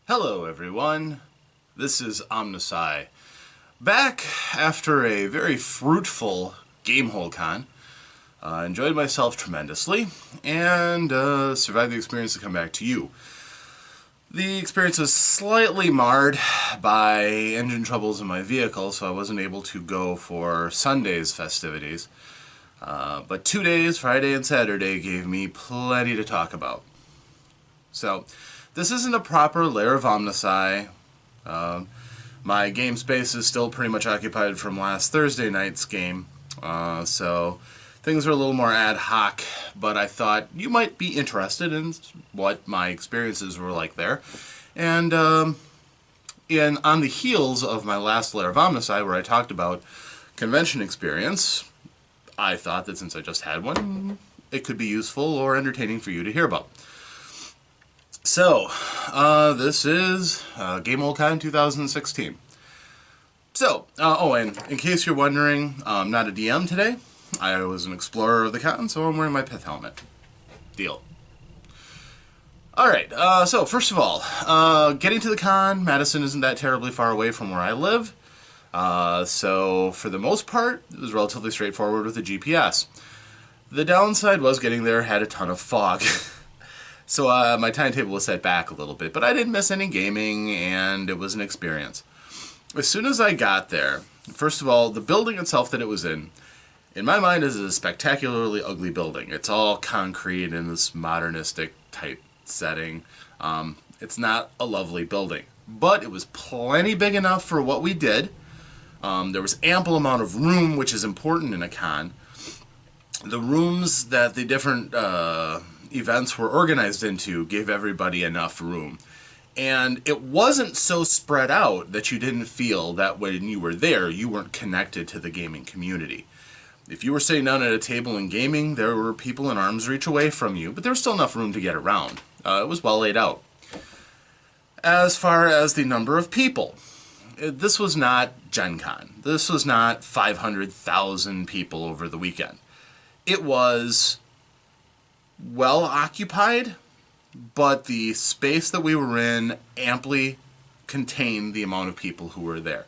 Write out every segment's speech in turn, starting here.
Hello everyone, this is OmnusI, back after a very fruitful GameHoleCon. Enjoyed myself tremendously, and survived the experience to come back to you. The experience was slightly marred by engine troubles in my vehicle, so I wasn't able to go for Sunday's festivities. But 2 days, Friday and Saturday, gave me plenty to talk about. So, this isn't a proper layer of OmnusI. My game space is still pretty much occupied from last Thursday night's game, so things are a little more ad hoc, but I thought you might be interested in what my experiences were like there. And on the heels of my last layer of OmnusI, where I talked about convention experience, I thought that since I just had one, it could be useful or entertaining for you to hear about. So, this is GameHoleCon 2016. So, and in case you're wondering, I'm not a DM today. I was an explorer of the con, so I'm wearing my pith helmet. Deal. Alright, so first of all, getting to the con, Madison isn't that terribly far away from where I live. So, for the most part, it was relatively straightforward with the GPS. The downside was getting there had a ton of fog. So my timetable was set back a little bit, but I didn't miss any gaming, and it was an experience. As soon as I got there, first of all, the building itself that it was in my mind, is a spectacularly ugly building. It's all concrete in this modernistic type setting. It's not a lovely building, but it was plenty big enough for what we did. There was ample amount of room, which is important in a con. The rooms that the different events were organized into gave everybody enough room. And it wasn't so spread out that you didn't feel that when you were there, you weren't connected to the gaming community. If you were sitting down at a table and gaming, there were people in arm's reach away from you, but there was still enough room to get around. It was well laid out. As far as the number of people, this was not Gen Con. This was not 500,000 people over the weekend. It was well occupied, but the space that we were in amply contained the amount of people who were there.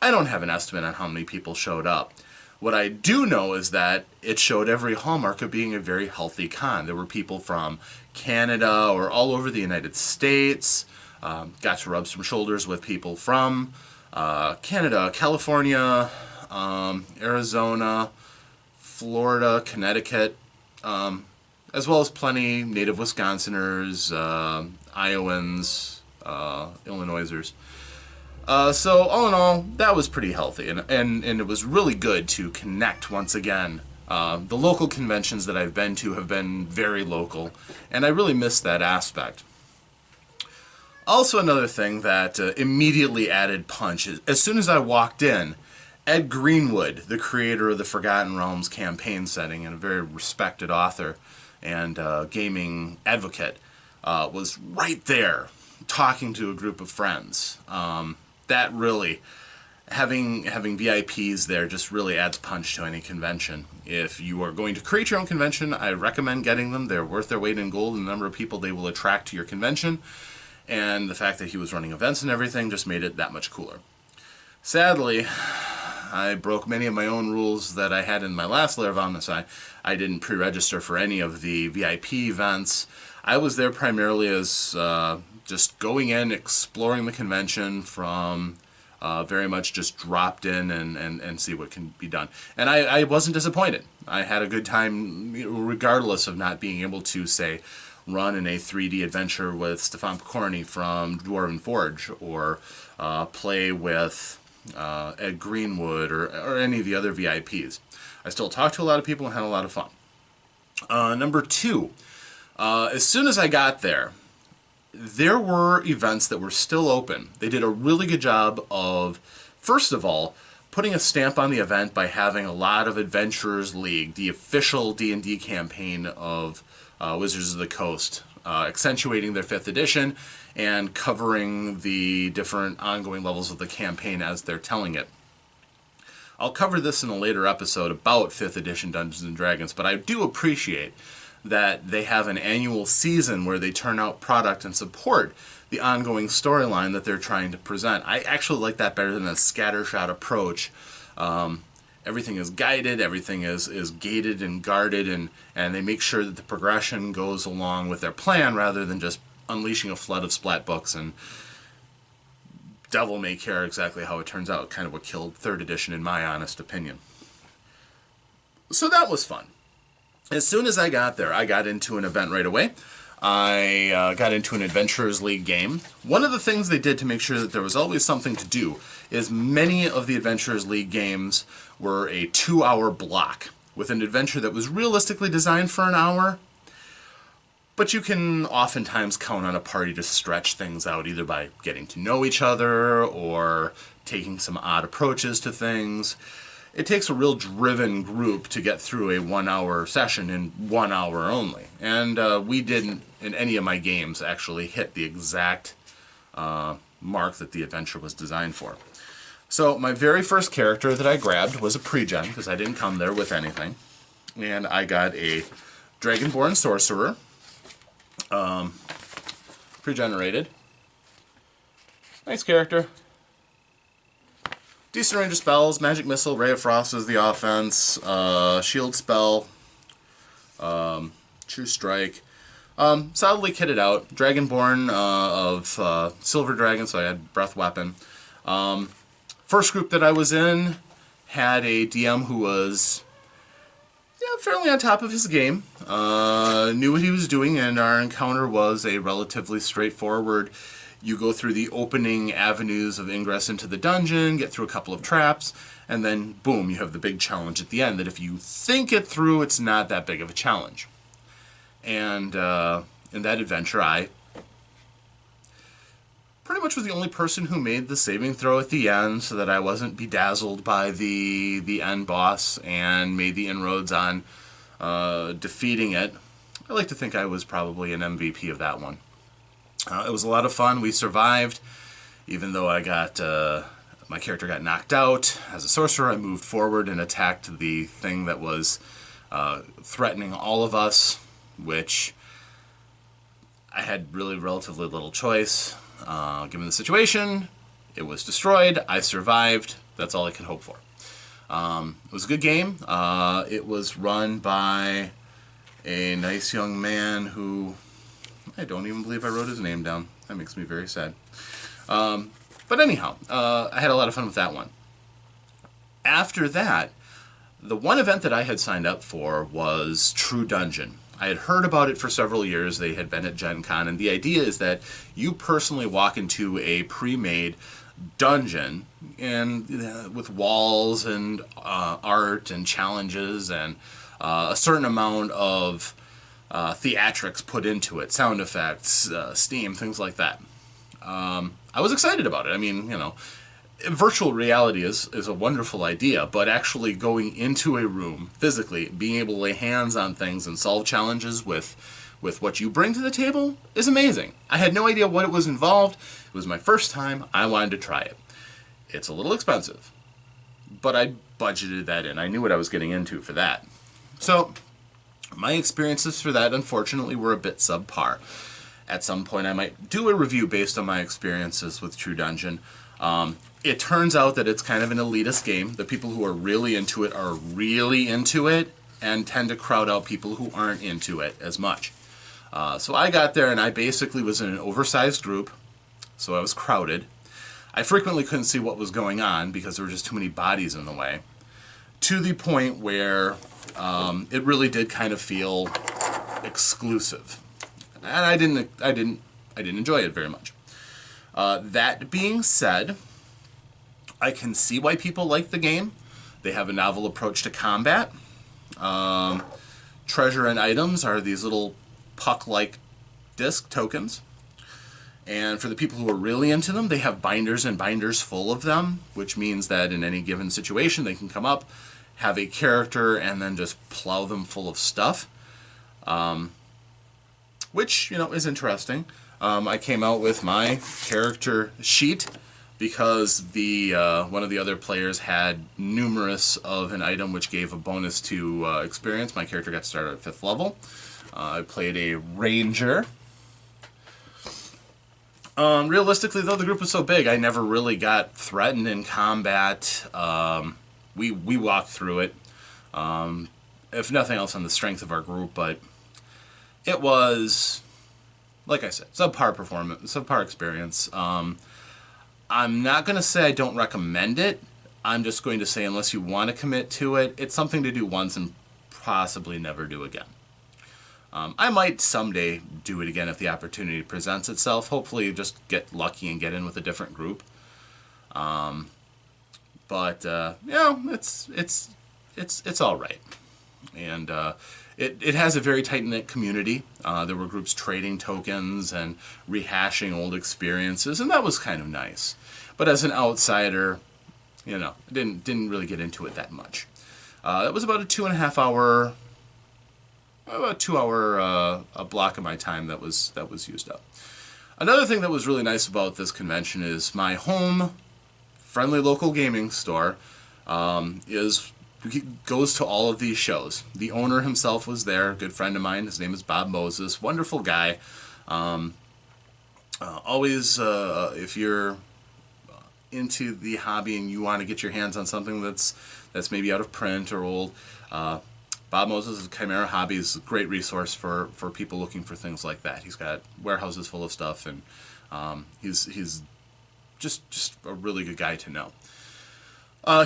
I don't have an estimate on how many people showed up. What I do know is that it showed every hallmark of being a very healthy con. There were people from Canada or all over the United States. Got to rub some shoulders with people from Canada, California, Arizona, Florida, Connecticut, as well as plenty native Wisconsiners, Iowans, Illinoisers. So all in all, that was pretty healthy, and it was really good to connect once again. The local conventions that I've been to have been very local, and I really missed that aspect. Also, another thing that immediately added punch is, as soon as I walked in, Ed Greenwood, the creator of the Forgotten Realms campaign setting and a very respected author and gaming advocate, was right there talking to a group of friends. That really, having VIPs there just really adds punch to any convention. If you are going to create your own convention, I recommend getting them. They're worth their weight in gold, and the number of people they will attract to your convention. And the fact that he was running events and everything just made it that much cooler. Sadly, I broke many of my own rules that I had in my last layer of OmnusI. I didn't pre-register for any of the VIP events. I was there primarily as just going in, exploring the convention from very much just dropped in and see what can be done. And I wasn't disappointed. I had a good time regardless of not being able to, say, run in a 3D adventure with Stefan Pokorny from Dwarven Forge, or play with Ed Greenwood or any of the other VIPs. I still talked to a lot of people and had a lot of fun. Number two, as soon as I got there were events that were still open. They did a really good job of, first of all, putting a stamp on the event by having a lot of Adventurers League, the official D&D campaign of Wizards of the Coast, accentuating their 5th edition and covering the different ongoing levels of the campaign as they're telling it. I'll cover this in a later episode about 5th edition Dungeons & Dragons, but I do appreciate that they have an annual season where they turn out product and support the ongoing storyline that they're trying to present. I actually like that better than a scattershot approach. Everything is guided, everything is gated and guarded, and they make sure that the progression goes along with their plan rather than just unleashing a flood of splat books and devil may care exactly how it turns out. Kind of what killed 3rd edition in my honest opinion. So that was fun. As soon as I got there, I got into an event right away. I got into an Adventurers League game. One of the things they did to make sure that there was always something to do is many of the Adventurers League games were a 2-hour block with an adventure that was realistically designed for an hour, but you can oftentimes count on a party to stretch things out either by getting to know each other or taking some odd approaches to things. It takes a real driven group to get through a 1-hour session in 1 hour only. And we didn't, in any of my games, actually hit the exact mark that the adventure was designed for. So my very first character that I grabbed was a pre-gen, because I didn't come there with anything. And I got a Dragonborn Sorcerer, pre-generated. Nice character. Decent range of spells, Magic Missile, Ray of Frost is the offense, Shield Spell, True Strike. Solidly kitted out. Dragonborn of Silver Dragon, so I had Breath Weapon. First group that I was in had a DM who was fairly on top of his game, knew what he was doing, and our encounter was a relatively straightforward. You go through the opening avenues of ingress into the dungeon, get through a couple of traps, and then, boom, you have the big challenge at the end that if you think it through, it's not that big of a challenge. And in that adventure, I pretty much was the only person who made the saving throw at the end so that I wasn't bedazzled by the end boss and made the inroads on defeating it. I like to think I was probably an MVP of that one. It was a lot of fun. We survived, even though I got my character got knocked out. As a sorcerer, I moved forward and attacked the thing that was threatening all of us, which I had really relatively little choice. Given the situation, it was destroyed. I survived. That's all I could hope for. It was a good game. It was run by a nice young man who I don't even believe I wrote his name down. That makes me very sad. But anyhow, I had a lot of fun with that one. After that, the one event that I had signed up for was True Dungeon. I had heard about it for several years. They had been at Gen Con, and the idea is that you personally walk into a pre-made dungeon and with walls and art and challenges and a certain amount of theatrics put into it, sound effects, steam, things like that. I was excited about it. I mean, virtual reality is a wonderful idea, but actually going into a room physically, being able to lay hands on things and solve challenges with what you bring to the table is amazing. I had no idea what it was involved. It was my first time. I wanted to try it. It's a little expensive, but I budgeted that in. I knew what I was getting into for that. So my experiences for that, unfortunately, were a bit subpar. At some point, I might do a review based on my experiences with True Dungeon. It turns out that it's kind of an elitist game. The people who are really into it are really into it and tend to crowd out people who aren't into it as much. So I got there and I basically was in an oversized group, so I was crowded. I frequently couldn't see what was going on because there were just too many bodies in the way, to the point where it really did kind of feel exclusive, and I didn't enjoy it very much. That being said, I can see why people like the game. They have a novel approach to combat. Treasure and items are these little puck-like disc tokens. And for the people who are really into them, they have binders and binders full of them, which means that in any given situation, they can come up, have a character, and then just plow them full of stuff. Which, is interesting. I came out with my character sheet because the one of the other players had numerous of an item which gave a bonus to experience. My character got to start at 5th level. I played a ranger. Realistically, though, the group was so big, I never really got threatened in combat. We walked through it, if nothing else, on the strength of our group. But it was, like I said, subpar performance, subpar experience. I'm not going to say I don't recommend it. I'm just going to say, unless you want to commit to it, it's something to do once and possibly never do again. I might someday do it again if the opportunity presents itself. Hopefully, just get lucky and get in with a different group. But it's all right, and it has a very tight-knit community. There were groups trading tokens and rehashing old experiences, and that was kind of nice. But as an outsider, didn't really get into it that much. It was about a 2.5 hour. About 2 hour a block of my time that was used up. Another thing that was really nice about this convention is my home friendly local gaming store goes to all of these shows. The owner himself was there, a good friend of mine. His name is Bob Moses, wonderful guy. Always, if you're into the hobby and you want to get your hands on something that's maybe out of print or old, Bob Moses' Chimera Hobby is a great resource for people looking for things like that. He's got warehouses full of stuff, and he's just a really good guy to know.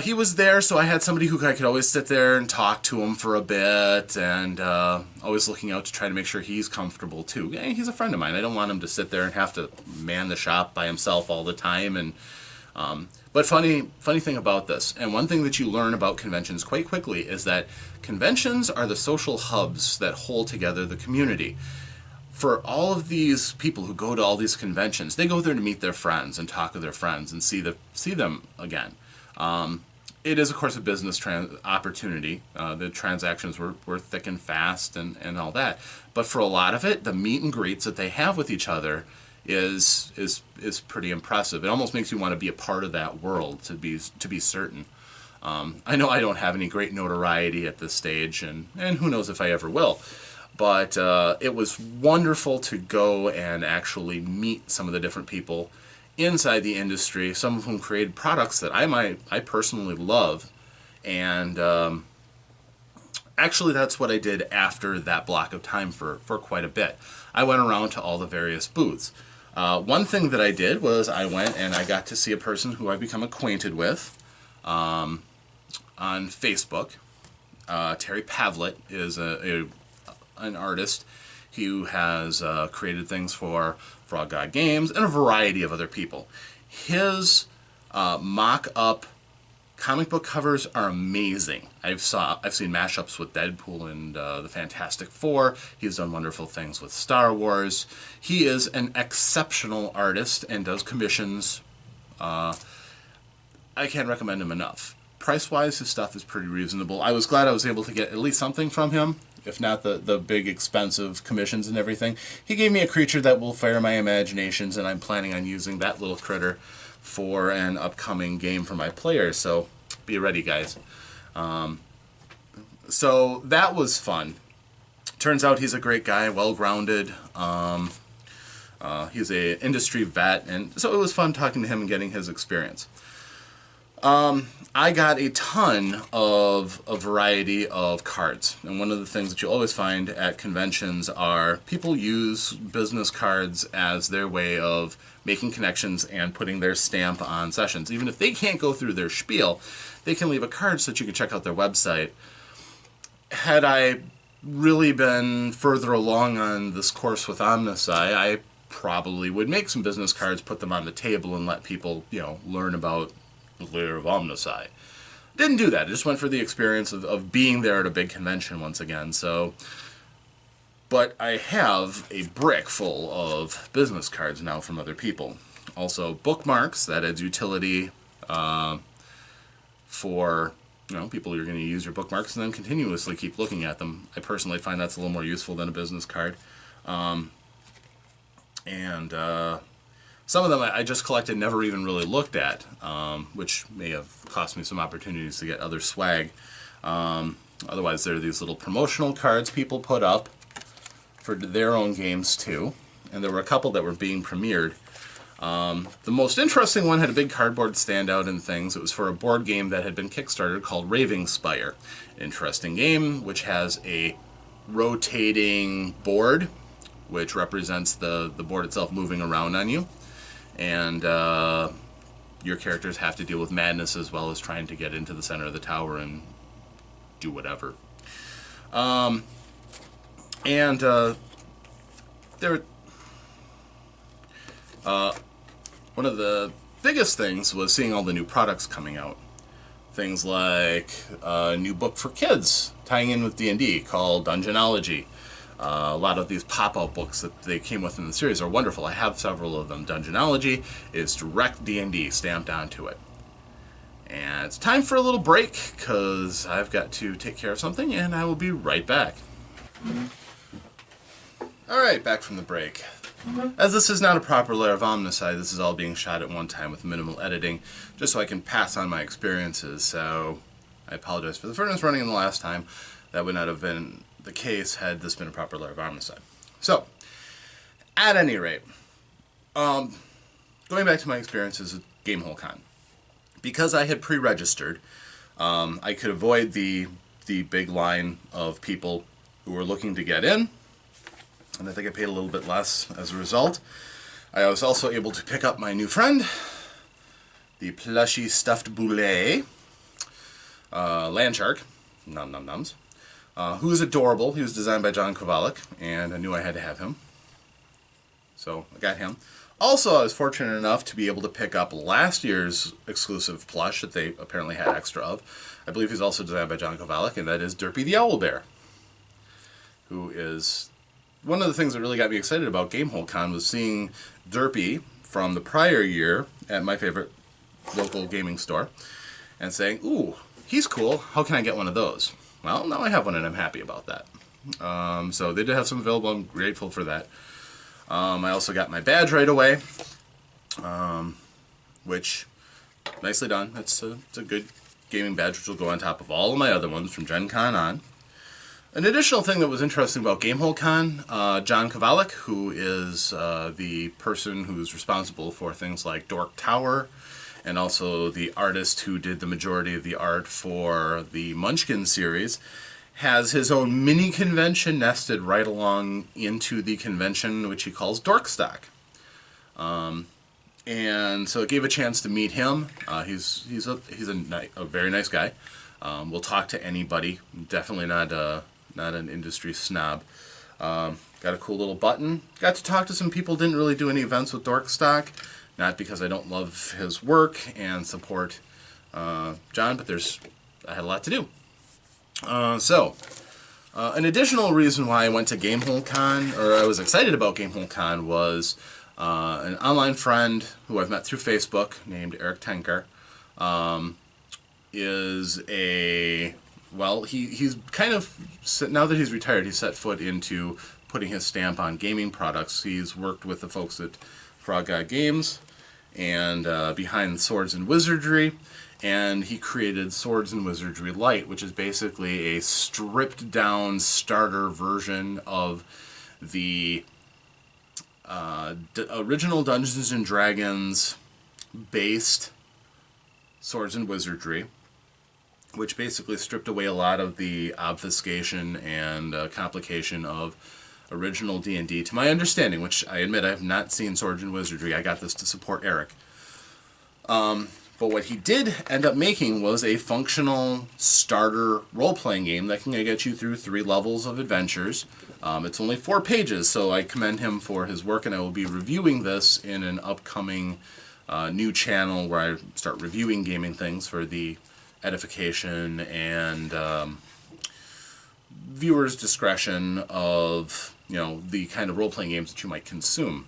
He was there, so I had somebody who I could always sit there and talk to him for a bit, and always looking out to try to make sure he's comfortable too. Yeah, he's a friend of mine. I don't want him to sit there and have to man the shop by himself all the time. And but funny thing about this, and one thing that you learn about conventions quite quickly, is that conventions are the social hubs that hold together the community. For all of these people who go to all these conventions, they go there to meet their friends and talk with their friends and see them again. It is, of course, a business opportunity. The transactions were thick and fast and all that. But for a lot of it, the meet and greets that they have with each other is pretty impressive. It almost makes you want to be a part of that world, to be certain. I know I don't have any great notoriety at this stage, and who knows if I ever will. But it was wonderful to go and actually meet some of the different people inside the industry, some of whom created products that I personally love. And actually, that's what I did after that block of time for quite a bit. I went around to all the various booths. One thing that I did was I went and I got to see a person who I've become acquainted with on Facebook. Terry Pavlett is an artist who has created things for Frog God Games and a variety of other people. His mock-up comic book covers are amazing. I've seen mashups with Deadpool and the Fantastic Four. He's done wonderful things with Star Wars. He is an exceptional artist and does commissions. I can't recommend him enough. Price-wise, his stuff is pretty reasonable. I was glad I was able to get at least something from him, if not the big expensive commissions and everything. He gave me a creature that will fire my imaginations, and I'm planning on using that little critter for an upcoming game for my players, so be ready, guys. So that was fun. Turns out he's a great guy, well-grounded. He's an industry vet, and so it was fun talking to him and getting his experience. I got a ton of a variety of cards, and one of the things that you always find at conventions are people use business cards as their way of making connections and putting their stamp on sessions. Even if they can't go through their spiel, they can leave a card so that you can check out their website. Had I really been further along on this course with OmnusI, I probably would make some business cards, put them on the table, and let people, learn about the layer of OmnusI. Didn't do that. I just went for the experience of being there at a big convention once again. But I have a brick full of business cards now from other people. Also bookmarks, that adds utility for people who are going to use your bookmarks and then continuously keep looking at them. I personally find that's a little more useful than a business card. Some of them I just collected, never even really looked at, which may have cost me some opportunities to get other swag. Otherwise, there are these little promotional cards people put up. for their own games too, and there were a couple that were being premiered. The most interesting one had a big cardboard standout and things. It was for a board game that had been kickstarted called Raving Spire. Interesting game, which has a rotating board, which represents the board itself moving around on you. And your characters have to deal with madness as well as trying to get into the center of the tower and do whatever. One of the biggest things was seeing all the new products coming out. Things like a new book for kids tying in with D&D called Dungeonology. A lot of these pop-out books that they came with in the series are wonderful. I have several of them. Dungeonology is direct D&D stamped onto it. And it's time for a little break because I've got to take care of something, and I will be right back. Alright, back from the break. As this is not a proper layer of OmnusI, this is all being shot at one time with minimal editing, just so I can pass on my experiences, so I apologize for the furnace running in the last time. That would not have been the case had this been a proper layer of OmnusI. So, at any rate, going back to my experiences at GameHoleCon, because I had pre-registered, I could avoid the big line of people who were looking to get in, and I think I paid a little bit less as a result. I was also able to pick up my new friend, the plushy stuffed boulet, Landshark, nom nom noms, who is adorable. He was designed by John Kovalik, and I knew I had to have him, so I got him. Also, I was fortunate enough to be able to pick up last year's exclusive plush that they apparently had extra of. I believe he's also designed by John Kovalik, and that is Derpy the Owlbear, who is... One of the things that really got me excited about GameHoleCon was seeing Derpy from the prior year at my favorite local gaming store and saying, ooh, he's cool, how can I get one of those? Well, now I have one and I'm happy about that. So they did have some available, I'm grateful for that. I also got my badge right away, which, nicely done. It's a good gaming badge which will go on top of all of my other ones from Gen Con on. An additional thing that was interesting about GameHoleCon, John Kovalik, who is the person who's responsible for things like Dork Tower, and also the artist who did the majority of the art for the Munchkin series, has his own mini convention nested right along into the convention, which he calls Dorkstock. And so it gave a chance to meet him. He's a very nice guy. We'll talk to anybody. Definitely not an industry snob. Got a cool little button. Got to talk to some people. Didn't really do any events with Dorkstock. Not because I don't love his work and support John, but I had a lot to do. An additional reason why I went to GameHoleCon, or I was excited about GameHoleCon, was an online friend who I've met through Facebook named Eric Tenker. He's kind of, now that he's retired, he's set foot into putting his stamp on gaming products. He's worked with the folks at Frog God Games and behind Swords and Wizardry, and he created Swords and Wizardry Lite, which is basically a stripped down starter version of the original Dungeons and Dragons based Swords and Wizardry, which basically stripped away a lot of the obfuscation and complication of original D&D, to my understanding, which I admit I have not seen Swords and Wizardry. I got this to support Eric. But what he did end up making was a functional starter role-playing game that can get you through 3 levels of adventures. It's only 4 pages, so I commend him for his work, and I will be reviewing this in an upcoming new channel where I start reviewing gaming things for the edification and viewers' discretion of, the kind of role-playing games that you might consume.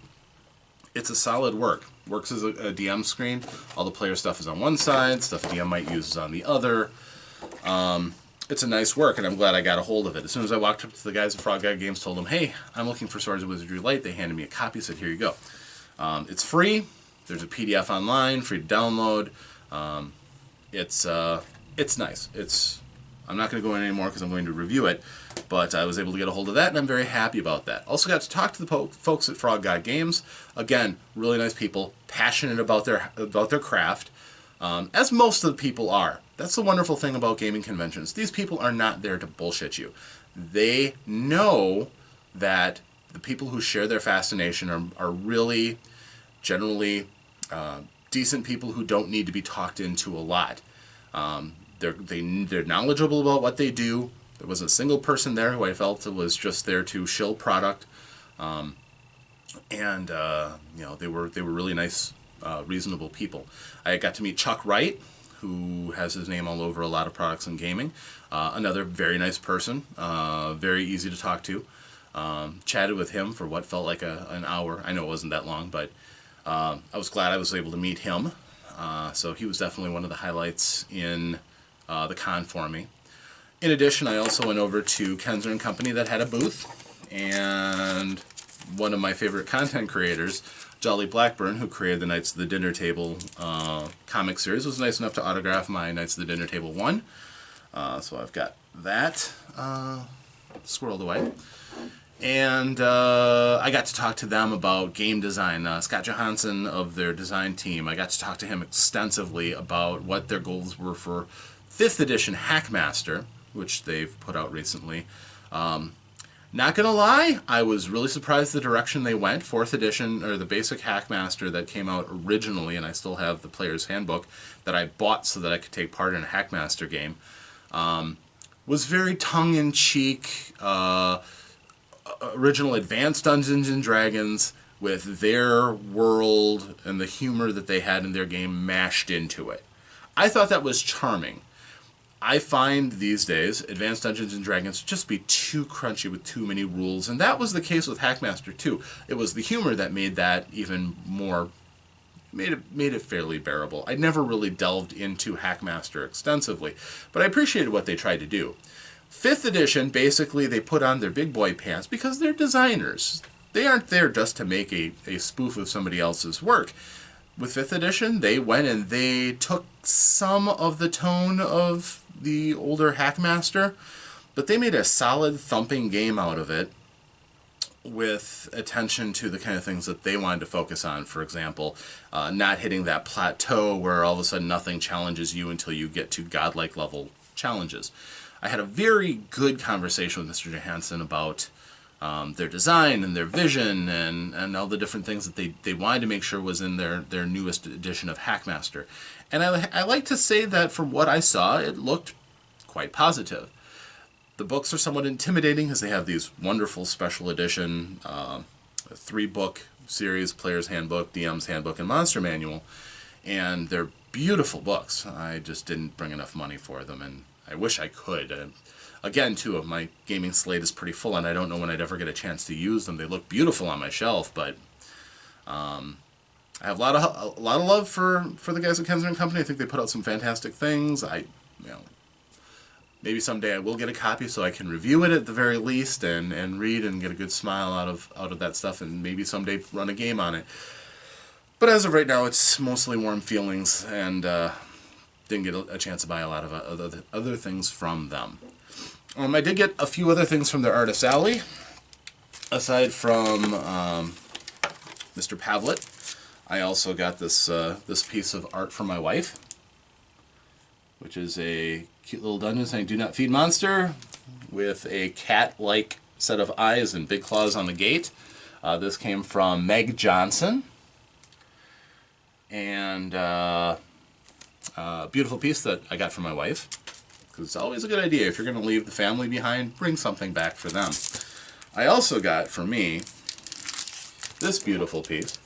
It's a solid work. Works as a DM screen. All the player stuff is on one side, stuff DM might use is on the other. It's a nice work, and I'm glad I got a hold of it. As soon as I walked up to the guys at Frog God Games, told them, hey, I'm looking for Swords and Wizardry Lite, they handed me a copy, said, here you go. It's free. There's a PDF online, free to download. It's nice. It's I'm not going to go in anymore because I'm going to review it, but I was able to get a hold of that, and I'm very happy about that. Also got to talk to the folks at Frog God Games. Again, really nice people, passionate about their craft, as most of the people are. That's the wonderful thing about gaming conventions. These people are not there to bullshit you. They know that the people who share their fascination are really, generally, decent people who don't need to be talked into a lot. They're knowledgeable about what they do. There wasn't a single person there who I felt was just there to shill product, and they were really nice, reasonable people. I got to meet Chuck Wright, who has his name all over a lot of products in gaming. Another very nice person, very easy to talk to. Chatted with him for what felt like an hour. I know it wasn't that long, but I was glad I was able to meet him. So he was definitely one of the highlights in the con for me. In addition, I also went over to Kenzer & Company that had a booth, and one of my favorite content creators, Jolly Blackburn, who created the Knights of the Dinner Table comic series, was nice enough to autograph my Knights of the Dinner Table 1. So I've got that squirreled away. And I got to talk to them about game design. Scott Johansson of their design team, I got to talk to him extensively about what their goals were for 5th edition Hackmaster, which they've put out recently. Not gonna lie, I was really surprised the direction they went. 4th edition, or the basic Hackmaster that came out originally, and I still have the player's handbook that I bought so that I could take part in a Hackmaster game, was very tongue-in-cheek, original Advanced Dungeons and Dragons with their world and the humor that they had in their game mashed into it. I thought that was charming. I find these days Advanced Dungeons and Dragons just be too crunchy with too many rules, and that was the case with Hackmaster too. It was the humor that made that even more, made it fairly bearable. I never really delved into Hackmaster extensively, but I appreciated what they tried to do. 5th edition, basically they put on their big boy pants because they're designers. They aren't there just to make a spoof of somebody else's work. With 5th edition, they went and they took some of the tone of the older Hackmaster, but they made a solid thumping game out of it with attention to the kind of things that they wanted to focus on. For example, not hitting that plateau where all of a sudden nothing challenges you until you get to godlike level challenges. I had a very good conversation with Mr. Johansson about their design and their vision and all the different things that they wanted to make sure was in their newest edition of Hackmaster. And I like to say that from what I saw, it looked quite positive. The books are somewhat intimidating because they have these wonderful special edition 3-book series, Player's Handbook, DM's Handbook, and Monster Manual. And they're beautiful books. I just didn't bring enough money for them, and I wish I could. Again, too, my gaming slate is pretty full, and I don't know when I'd ever get a chance to use them. They look beautiful on my shelf, but I have a lot of love for the guys at Kenzer & Company. I think they put out some fantastic things. Maybe someday I will get a copy so I can review it at the very least and read and get a good smile out of that stuff, and maybe someday run a game on it. But as of right now, it's mostly warm feelings, and didn't get a chance to buy a lot of other things from them. I did get a few other things from their Artist Alley, aside from Mr. Pavlet. I also got this piece of art from my wife, which is a cute little dungeon saying "Do not feed monster" with a cat-like set of eyes and big claws on the gate. This came from Meg Johnson, and beautiful piece that I got from my wife. Because it's always a good idea, if you're going to leave the family behind, bring something back for them. I also got, for me, this beautiful piece.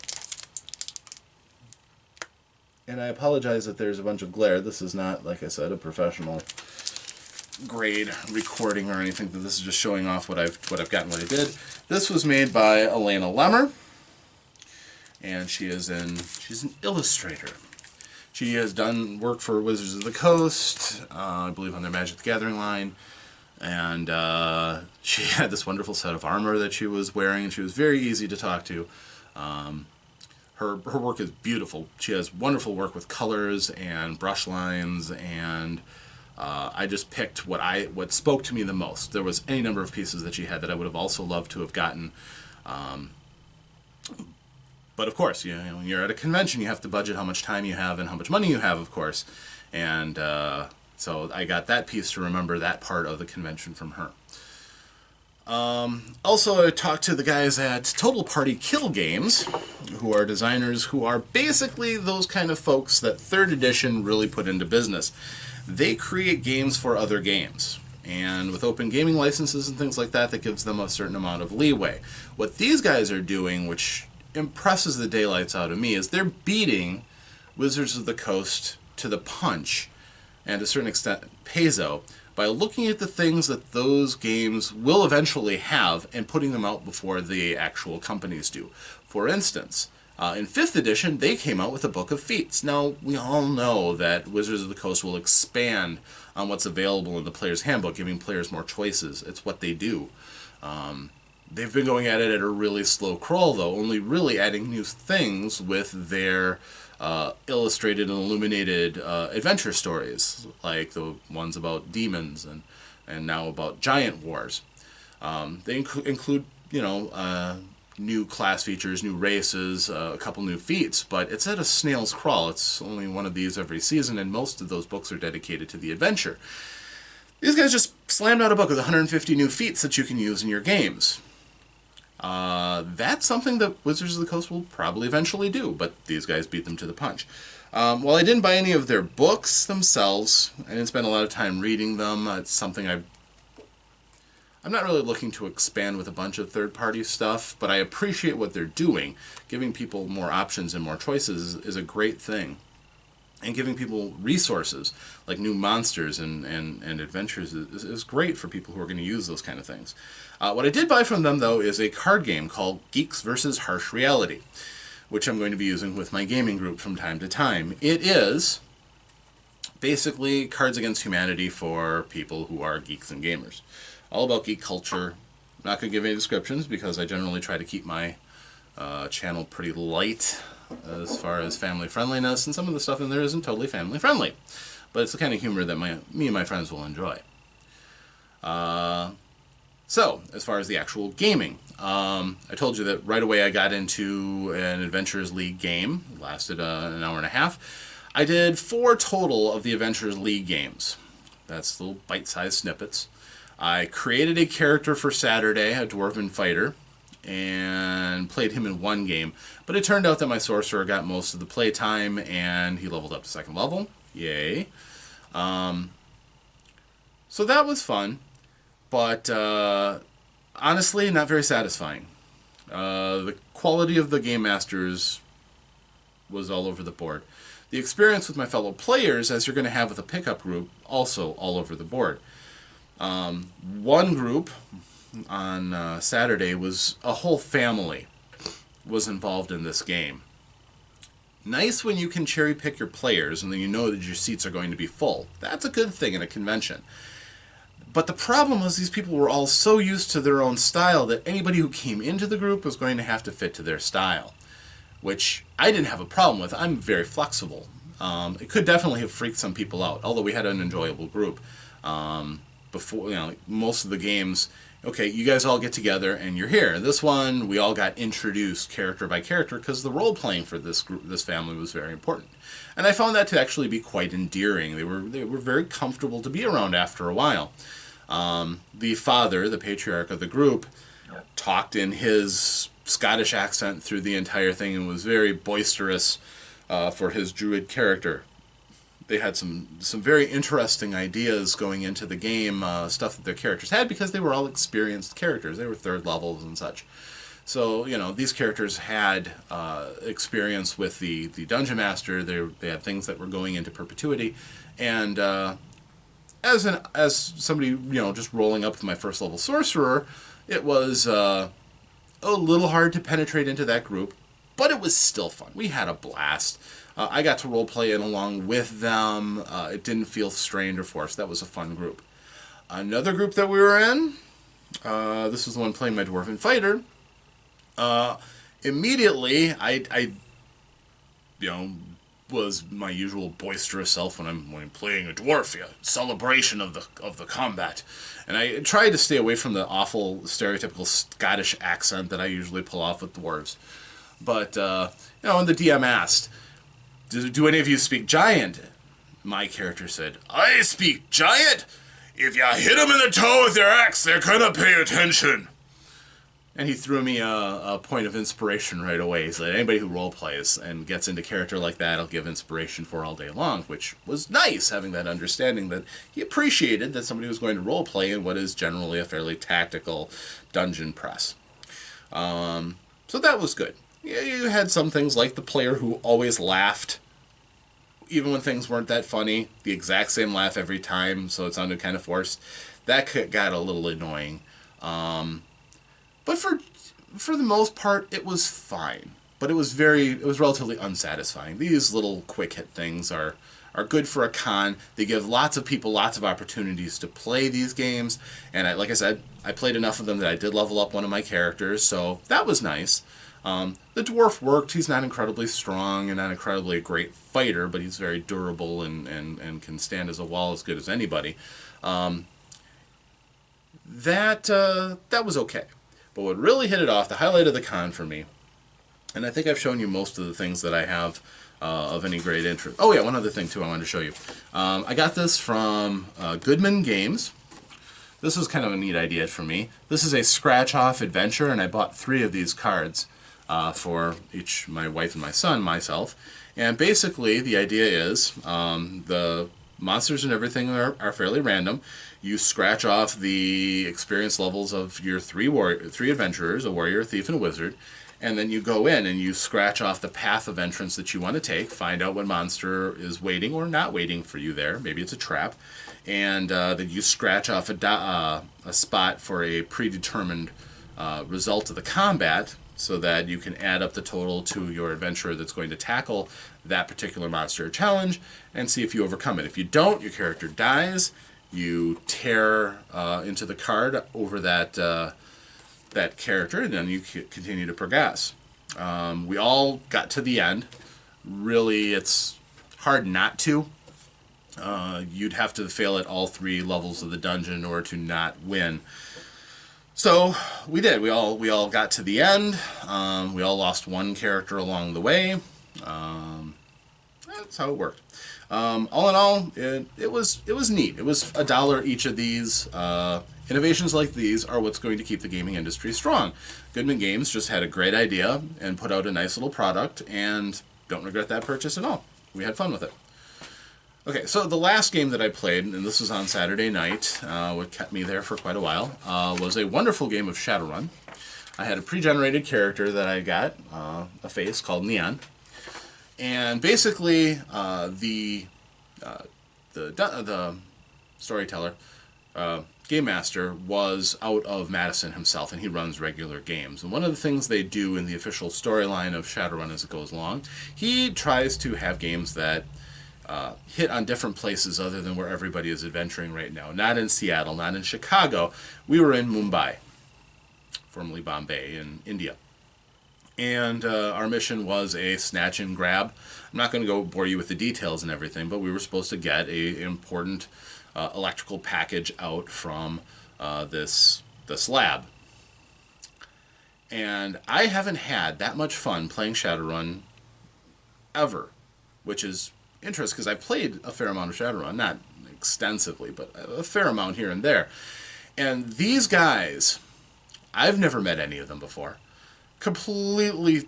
And I apologize that there's a bunch of glare. This is not, like I said, a professional grade recording or anything. This is just showing off what I've gotten, what I did. This was made by Elena Lemmer, and she's an illustrator. She has done work for Wizards of the Coast, I believe on their Magic the Gathering line, and she had this wonderful set of armor that she was wearing, and she was very easy to talk to. Her work is beautiful. She has wonderful work with colors and brush lines and I just picked what spoke to me the most. There was any number of pieces that she had that I would have also loved to have gotten. But of course, when you're at a convention, you have to budget how much time you have and how much money you have, of course. And so I got that piece to remember that part of the convention from her. Also, I talked to the guys at Total Party Kill Games, who are designers who are basically those kind of folks that 3rd edition really put into business. They create games for other games. And with open gaming licenses and things like that, that gives them a certain amount of leeway. What these guys are doing, which impresses the daylights out of me, is they're beating Wizards of the Coast to the punch, and to a certain extent Paizo, by looking at the things that those games will eventually have and putting them out before the actual companies do. For instance, in 5th edition, they came out with a book of feats. Now, we all know that Wizards of the Coast will expand on what's available in the player's handbook, giving players more choices. It's what they do. They've been going at it at a really slow crawl, though, only really adding new things with their illustrated and illuminated adventure stories, like the ones about demons and now about giant wars. They include, new class features, new races, a couple new feats, but it's at a snail's crawl. It's only one of these every season, and most of those books are dedicated to the adventure. These guys just slammed out a book with 150 new feats that you can use in your games. That's something that Wizards of the Coast will probably eventually do, but these guys beat them to the punch. While I didn't buy any of their books themselves, I didn't spend a lot of time reading them. It's something I'm not really looking to expand with a bunch of third-party stuff, but I appreciate what they're doing. Giving people more options and more choices is a great thing. And giving people resources, like new monsters and adventures, is great for people who are going to use those kind of things. What I did buy from them, though, is a card game called Geeks vs. Harsh Reality, which I'm going to be using with my gaming group from time to time. It is basically Cards Against Humanity for people who are geeks and gamers. All about geek culture. I'm not going to give any descriptions because I generally try to keep my channel pretty light as far as family friendliness, and some of the stuff in there isn't totally family friendly, but it's the kind of humor that me and my friends will enjoy. So, as far as the actual gaming, I told you that right away I got into an Adventures League game. It lasted an hour and a half. I did 4 total of the Adventures League games. That's little bite-sized snippets. I created a character for Saturday, a Dwarven Fighter, and played him in 1 game. But it turned out that my Sorcerer got most of the play time, and he leveled up to 2nd level. Yay. So that was fun, but honestly, not very satisfying. The quality of the Game Masters was all over the board. The experience with my fellow players, as you're going to have with a pickup group, also all over the board. One group on Saturday was a whole family was involved in this game. Nice when you can cherry pick your players and then you know that your seats are going to be full. That's a good thing in a convention. But the problem was these people were all so used to their own style that anybody who came into the group was going to have to fit to their style, which I didn't have a problem with. I'm very flexible. It could definitely have freaked some people out, although we had an enjoyable group. Before, most of the games, okay, you guys all get together and you're here. This one, we all got introduced character by character because the role playing for this group, this family, was very important. And I found that to actually be quite endearing. They were very comfortable to be around after a while. The father, the patriarch of the group, talked in his Scottish accent through the entire thing and was very boisterous for his druid character. They had some very interesting ideas going into the game, stuff that their characters had, because they were all experienced characters. They were 3rd levels and such. So, these characters had experience with the Dungeon Master. They had things that were going into perpetuity. And as somebody, just rolling up with my 1st level Sorcerer, it was a little hard to penetrate into that group, but it was still fun. We had a blast. I got to roleplay it along with them. It didn't feel strained or forced. That was a fun group. Another group that we were in, this was the one playing my Dwarven Fighter. Immediately, I was my usual boisterous self when I'm playing a dwarf. Yeah, celebration of the combat, and I tried to stay away from the awful stereotypical Scottish accent that I usually pull off with dwarves. But when the DM asked, "Do any of you speak Giant?" my character said, "I speak Giant. If you hit them in the toe with your axe, they're gonna pay attention." And he threw me a point of inspiration right away. He said, anybody who role plays and gets into character like that, I'll give inspiration for all day long, which was nice, having that understanding that he appreciated that somebody was going to role play in what is generally a fairly tactical dungeon press. So that was good. You had some things like the player who always laughed, even when things weren't that funny, the exact same laugh every time, so it sounded kind of forced. That got a little annoying. But for the most part, it was fine. But it was relatively unsatisfying. These little quick hit things are good for a con. They give lots of people lots of opportunities to play these games. And like I said, I played enough of them that I did level up one of my characters, so that was nice. The dwarf worked. He's not incredibly strong and not incredibly a great fighter, but he's very durable and can stand as a wall as good as anybody. That was okay. But what really hit it off, the highlight of the con for me, and I think I've shown you most of the things that I have of any great interest. Oh yeah, one other thing too I wanted to show you. I got this from Goodman Games. This was kind of a neat idea for me. This is a scratch-off adventure, and I bought 3 of these cards for each, my wife and my son, myself. And basically, the idea is the monsters and everything are fairly random. You scratch off the experience levels of your 3 adventurers, a warrior, a thief, and a wizard, and then you go in and you scratch off the path of entrance that you want to take, find out what monster is waiting or not waiting for you there. Maybe it's a trap. And then you scratch off a spot for a predetermined result of the combat, so that you can add up the total to your adventurer that's going to tackle that particular monster or challenge and see if you overcome it. If you don't, your character dies. You tear into the card over that character, and then you continue to progress. We all got to the end. Really, it's hard not to. You'd have to fail at all 3 levels of the dungeon in order to not win. So we did. We all got to the end. We all lost 1 character along the way. That's how it worked. All in all, it was neat. It was $1 each of these. Innovations like these are what's going to keep the gaming industry strong. Goodman Games just had a great idea and put out a nice little product, and don't regret that purchase at all. We had fun with it. Okay, so the last game that I played, and this was on Saturday night, what kept me there for quite a while, was a wonderful game of Shadowrun. I had a pre-generated character that I got, a face called Neon, and basically the storyteller, game master, was out of Madison himself, and he runs regular games. And one of the things they do in the official storyline of Shadowrun as it goes along, he tries to have games that hit on different places other than where everybody is adventuring right now. Not in Seattle, not in Chicago. We were in Mumbai, formerly Bombay, in India. And our mission was a snatch and grab. I'm not going to go bore you with the details and everything, but we were supposed to get an important electrical package out from this lab. And I haven't had that much fun playing Shadowrun ever, which is interesting because I've played a fair amount of Shadowrun, not extensively, but a fair amount here and there. And these guys, I've never met any of them before. Completely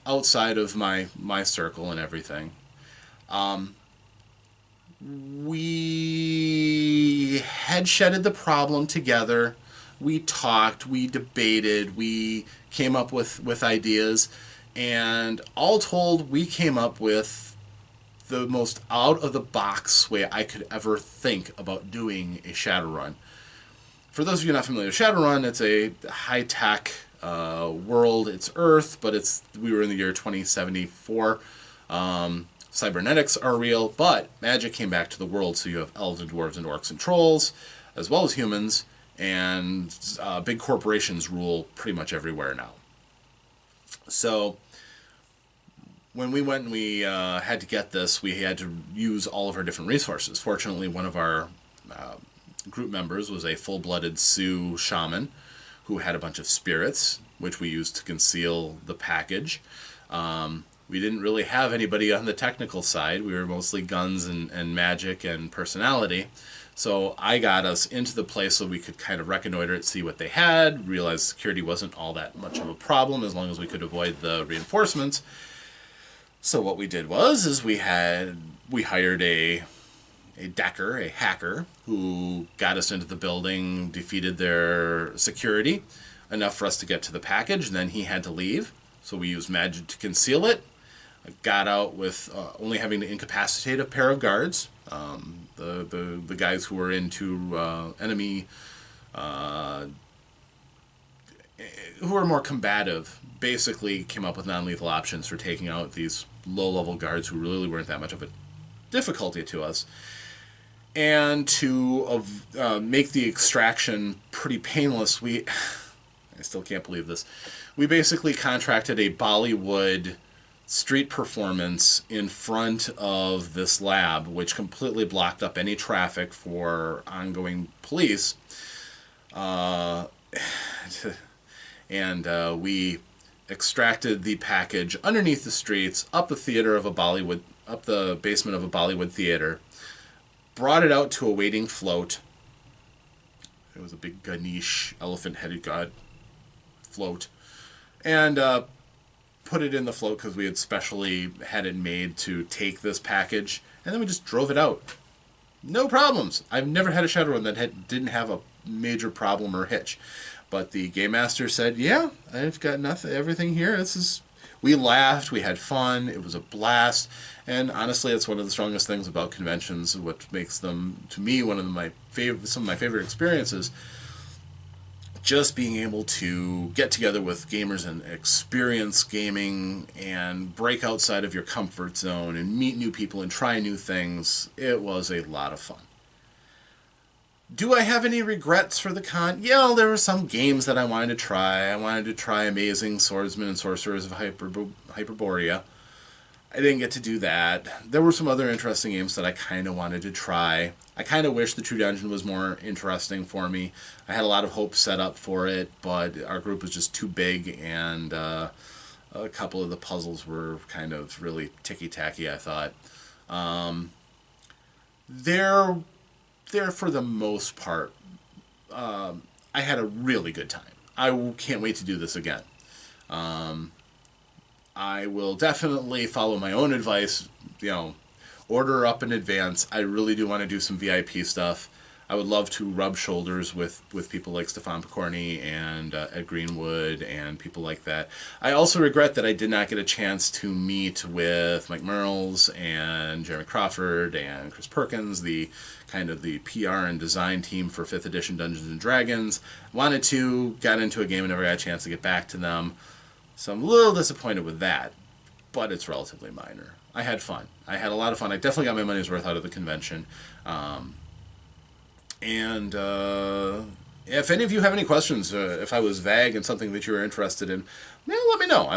outside of my circle and everything. We head-shedded the problem together. We talked, we debated, we came up with ideas, and all told, we came up with the most out-of-the-box way I could ever think about doing a Shadowrun. For those of you not familiar with Shadowrun, it's a high-tech world. It's Earth, but we were in the year 2074. Cybernetics are real, but magic came back to the world, so you have elves and dwarves and orcs and trolls, as well as humans, and big corporations rule pretty much everywhere now. So when we went and we had to get this, we had to use all of our different resources. Fortunately, one of our group members was a full-blooded Sioux shaman who had a bunch of spirits, which we used to conceal the package. We didn't really have anybody on the technical side. We were mostly guns and magic and personality. So I got us into the place so we could kind of reconnoiter it, see what they had, realize security wasn't all that much of a problem as long as we could avoid the reinforcements. So what we did is we hired a decker, a hacker, who got us into the building, defeated their security, enough for us to get to the package, and then he had to leave. So we used magic to conceal it. I got out with only having to incapacitate a pair of guards. The guys who were into enemy, who were more combative, basically came up with non-lethal options for taking out these low-level guards who really weren't that much of a difficulty to us. And to make the extraction pretty painless, I still can't believe this, we basically contracted a Bollywood street performance in front of this lab, which completely blocked up any traffic for ongoing police. And we extracted the package underneath the streets, up the basement of a Bollywood theater, brought it out to a waiting float. It was a big Ganesh, elephant-headed god float, and put it in the float because we had specially had it made to take this package, and then we just drove it out. No problems. I've never had a Shadowrun that didn't have a major problem or hitch. But the game master said, "Yeah, I've got everything here. We laughed, we had fun, it was a blast." And honestly, it's one of the strongest things about conventions, what makes them, to me, some of my favorite experiences. Just being able to get together with gamers and experience gaming and break outside of your comfort zone and meet new people and try new things. It was a lot of fun. Do I have any regrets for the con? Yeah, there were some games that I wanted to try. I wanted to try Amazing Swordsmen and Sorcerers of Hyperborea. I didn't get to do that. There were some other interesting games that I kind of wanted to try. I kind of wish the True Dungeon was more interesting for me. I had a lot of hope set up for it, but our group was just too big, and a couple of the puzzles were kind of really ticky-tacky, I thought. There, for the most part, I had a really good time. I can't wait to do this again. I will definitely follow my own advice, order up in advance. I really do want to do some VIP stuff. I would love to rub shoulders with people like Stefan Picorni and Ed Greenwood and people like that. I also regret that I did not get a chance to meet with Mike Merles and Jeremy Crawford and Chris Perkins, the PR and design team for 5th edition Dungeons & Dragons. Wanted to, got into a game and never got a chance to get back to them. So I'm a little disappointed with that, but it's relatively minor. I had fun. I had a lot of fun. I definitely got my money's worth out of the convention. And if any of you have any questions, if I was vague and something that you were interested in, let me know.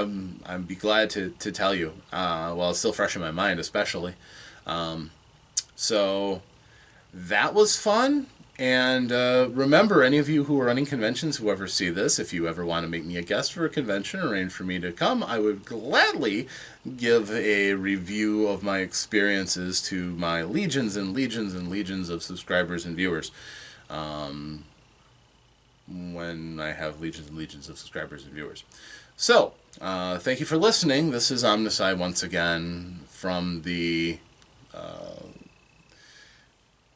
I'd be glad to tell you while it's still fresh in my mind, especially. So that was fun. And remember, any of you who are running conventions, who ever see this, if you ever want to make me a guest for a convention, arrange for me to come, I would gladly give a review of my experiences to my legions and legions and legions of subscribers and viewers. When I have legions and legions of subscribers and viewers. So, thank you for listening. This is OmnusI once again from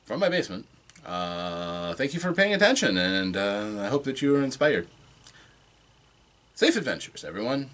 my basement. Thank you for paying attention, and I hope that you were inspired. Safe adventures, everyone.